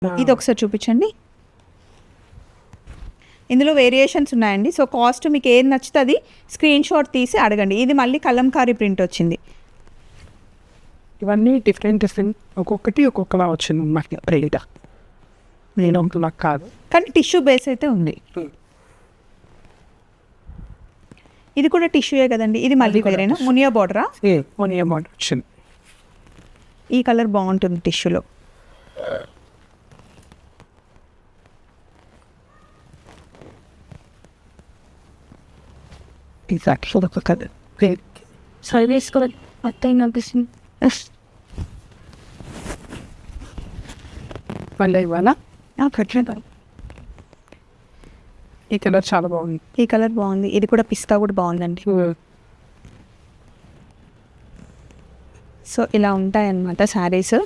ఇది ఒకసారి చూపించండి. ఇందులో వేరియేషన్స్ ఉన్నాయండి. సో కాస్ట్ మీకు ఏది నచ్చితే అది స్క్రీన్ షాట్ తీసి అడగండి. ఇది మళ్ళీ కలంకారీ ప్రింట్ వచ్చింది. ఇవన్నీ డిఫరెంట్ ఒక్కొక్కటి ఒక్కొక్కలా వచ్చింది మాకు రేట్. నేను నాకు కాదు, కానీ టిష్యూ బేస్ అయితే ఉంది. ఇది కూడా టిష్యూయే కదండి. ఇది మళ్ళీ వేరేనా? మునియా బార్డరా? మునియా బార్డర్ వచ్చింది. ఈ కలర్ బాగుంటుంది టిష్యూలో. మళ్ళీ ఇవ్వాలా? ఈ కలర్ చాలా బాగుంది. ఈ కలర్ బాగుంది. ఇది కూడా పిస్తా కూడా బాగుందండి. సో ఇలా ఉంటాయన్నమాట శారీస్.